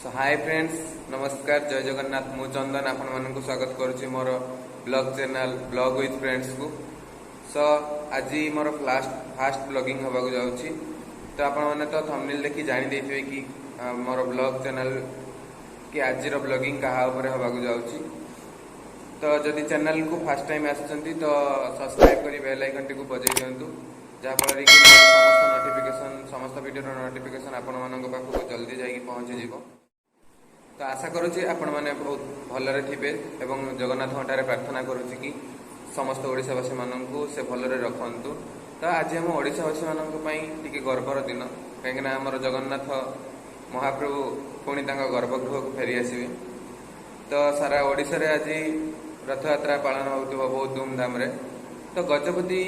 सो hi friends नमस्कार जय जगन्नाथ मु चंदन आपण मानक स्वागत करुच्ची मोर blog channel blog with friends को। सो आज मोर फास्ट ब्लॉगिंग होगा जाऊँगी तो आपण मैंने तो थंबनेल देखी जानी देथिबे कि मोर ब्लॉग चैनल कि आज ब्लॉगिंग क्या होगा जाऊँगी। तो जदि चैनल को फास्ट टाइम आसुचंती तो सब्सक्राइब करी बेल आइकन टी को बजाई दिंतु जहाँफल कि समस्त नोटिफिकेशन समस्त वीडियो नोटिफिकेशन आपण मानक पाखक जल्दी जाकि पहुँची जीव। तो आशा करुच्ची आपण मैंने बहुत भलरे थे एवं जगन्नाथ ठारे प्रार्थना करुच्ची कि समस्त ओडिशावासी मानू से भलरे रखु। तो आज आम ओडिशावासी मानी टी गर्वर दिन कहीं आमर जगन्नाथ महाप्रभु पुणी गर्भगृह को फेरी आसवे। तो सारा ओडिशा रे आज रथ यात्रा पालन होता बहुत धूमधाम रे। तो गजपति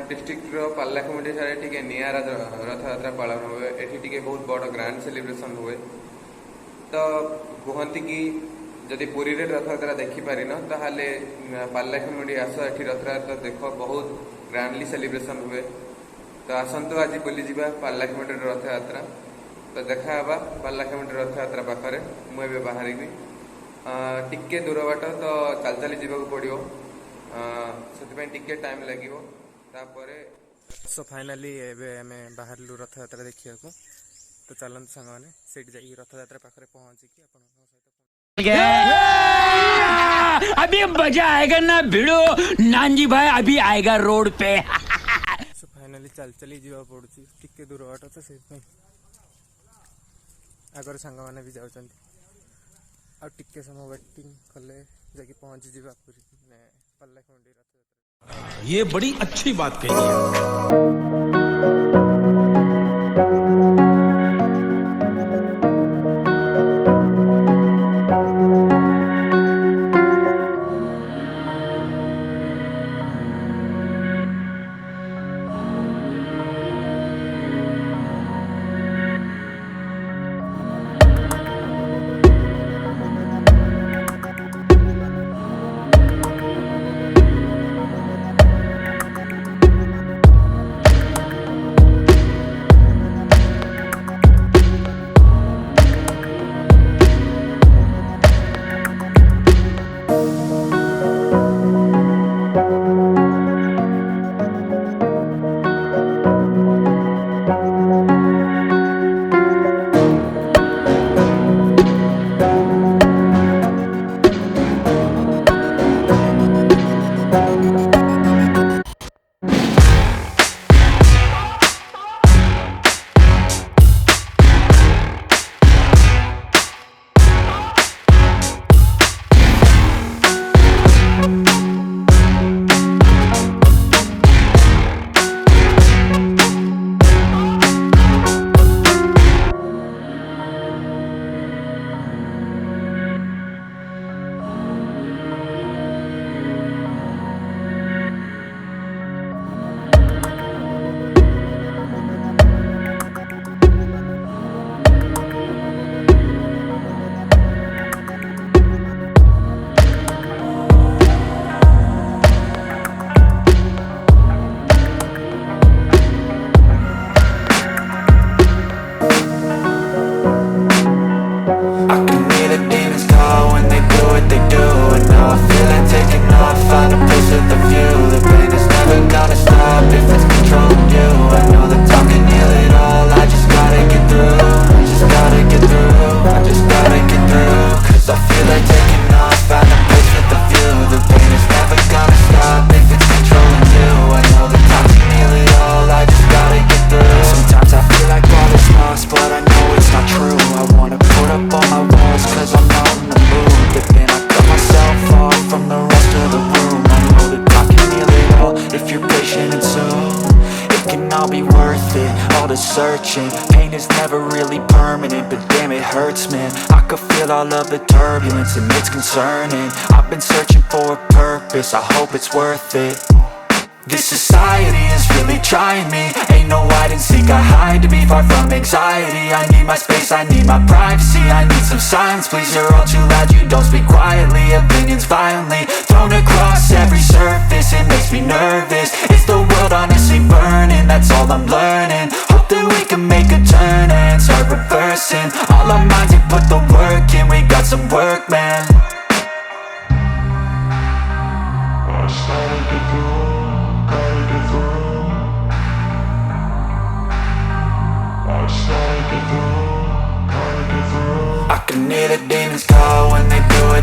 डिस्ट्रिक्ट पाल्लाखेमुंडी ठारे निरा रथ यात्रा पालन हुए एटी बहुत बड़ ग्रांड सेलिब्रेशन हुए। तो कहती कि जदि पुरी रे रथ यात्रा देखिपार न ताहले पाल्लाखेमुंडी आस एठी रथ यात्रा देख बहुत ग्रांडली सेलिब्रेशन हुए। तो आसतु आज बुली जावा पाल्लाखेमुंडी रथ यात्रा। तो देखा पाल्लाखेमुंडी रथ यात्रा पाखरे मुझे बाहर टिके दूर बाट तो चल चली जावाक पड़ो से टिके टाइम लगे। सो फाइनाली बाहर रथ यात्रा देखा तो चलते सांग मैंने से रथ यात्रा पाखे पहुंची अभी मजा आएगा ना भिड़ो नानजी भाई अभी आएगा रोड पे। सो फाइनाली चल चली जावा पड़ुची टिके दूर बाट तो से आगर सांग मैंने भी जाऊँ आ टिके समय वेटिंग कले जाकि पहुंची जावा पूरी पाल्लाखेमुंडी रथ यात्रा। ये बड़ी अच्छी बात कही है। Searching, pain is never really permanent, but damn it hurts man. I could feel all of the turbulence and it's concerning. I've been searching for a purpose, I hope it's worth it. This society is really trying me. Ain't no hide and seek, I hide to be far from anxiety. I need my space, I need my privacy. I need some silence, please, you're all too loud. You don't speak quietly, opinions violently thrown across every surface. It makes me nervous, is the world honestly burning? That's all I'm learning. Hope that we can make a turn and start reversing all our minds and put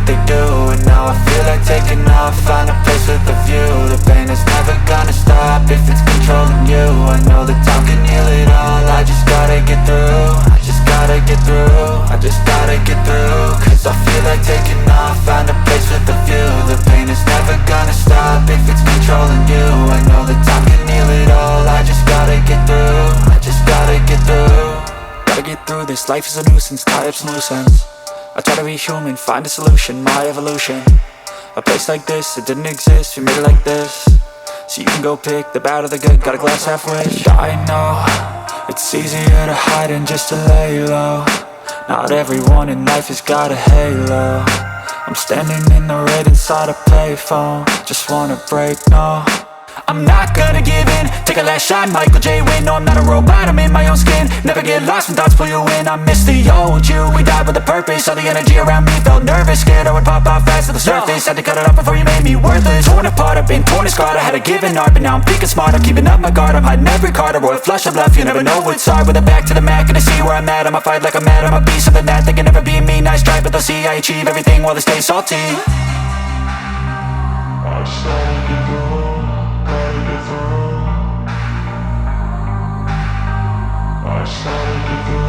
they do, and now I feel like taking off. Find a place with a view. The pain is never gonna stop if it's controlling you. I know that time can heal it all. I just gotta get through. I just gotta get through. I just gotta get through. Cause I feel like taking off. Find a place with a view. The pain is never gonna stop if it's controlling you. I know that time can heal it all. I just gotta get through. I just gotta get through. Gotta get through this, life is a nuisance, tie up some loose ends. I try to be human, find a solution, my evolution. A place like this, it didn't exist, we made it like this. So you can go pick the bad or the good, got a glass halfway. I know, it's easier to hide than just to lay low. Not everyone in life has got a halo. I'm standing in the red inside a payphone. Just wanna break, no, I'm not gonna give in. Take a last shot, Michael J. Win. No, I'm not a robot, I'm in my own skin. Never get lost when thoughts pull you in. I miss the old you, we died with a purpose. All the energy around me felt nervous. Scared I would pop off fast to the surface. Had to cut it off before you made me worthless. Torn apart, I've been torn and scarred. I had a given art, but now I'm thinking smart. I'm keeping up my guard, I'm hiding every card. A royal flush of love, you never know what's hard. With a back to the mat, gonna see where I'm at. I'ma fight like I'm mad, I'ma be something that they can never be me. Nice try, but they'll see I achieve everything while they stay salty. I started to go, gotta get through. I started to go,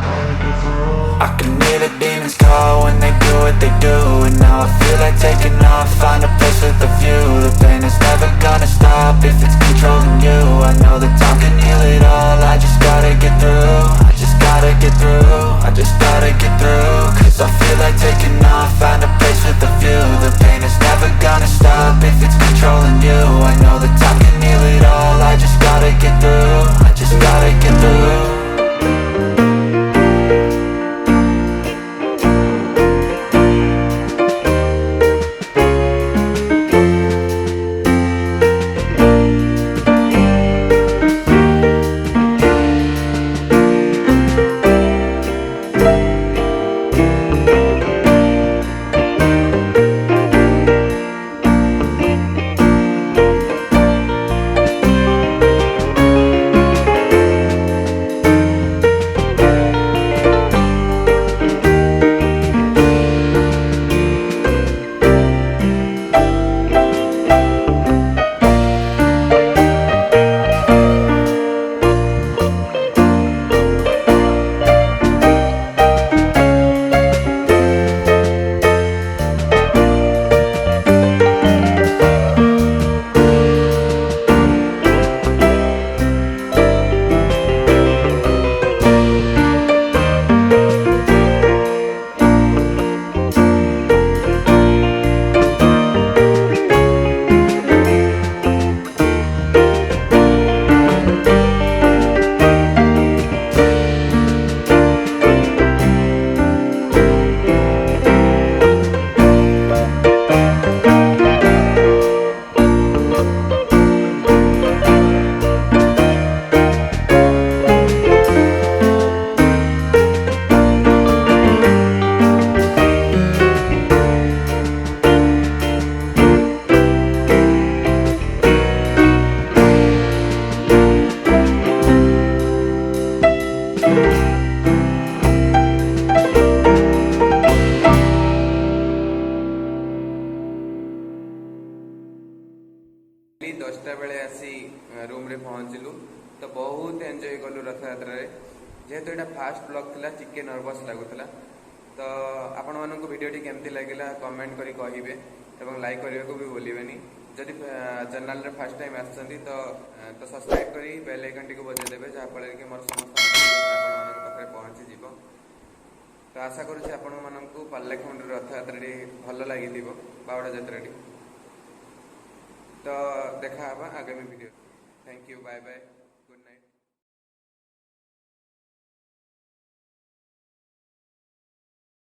gotta get through. I can hear the demons call when they do what they do. And now I feel like taking off, find a place with a view. The pain is never gonna stop if it's controlling you. I know that time can heal it all. I just gotta get through. I just gotta get through. I just gotta get through. Cause I feel like taking off, find a place with a view. The pain is never gonna stop if it's controlling you. I know that time can heal it all. I just gotta get through. I just gotta get through. काली 10टा बेले आसी room रे पहुँचलु तो बहुत enjoy कलु रथ यात्रा रे। जेहेतु यहाँ फास्ट ब्लॉग थिला टिके नर्वस लगुला तो आपण मानक वीडियोटी केमती लगिला कमेंट करी कहिबे एवं लाइक करने को भी भूलिबेनी। जदि चैनल रे फर्स्ट टाइम आछंती तो सब्सक्राइब करी बेल आइकन टी को बजाय देबे जहा फल कि मोर समस्त वीडियो आपण मानक पाखरे पहुंची जीवो। तो आशा करूँ आपण मानक पार्लाखंड रथ यात्रा भल लगी बावड़ा यात्रा। तो देखा आगामी video. Thank you, bye bye.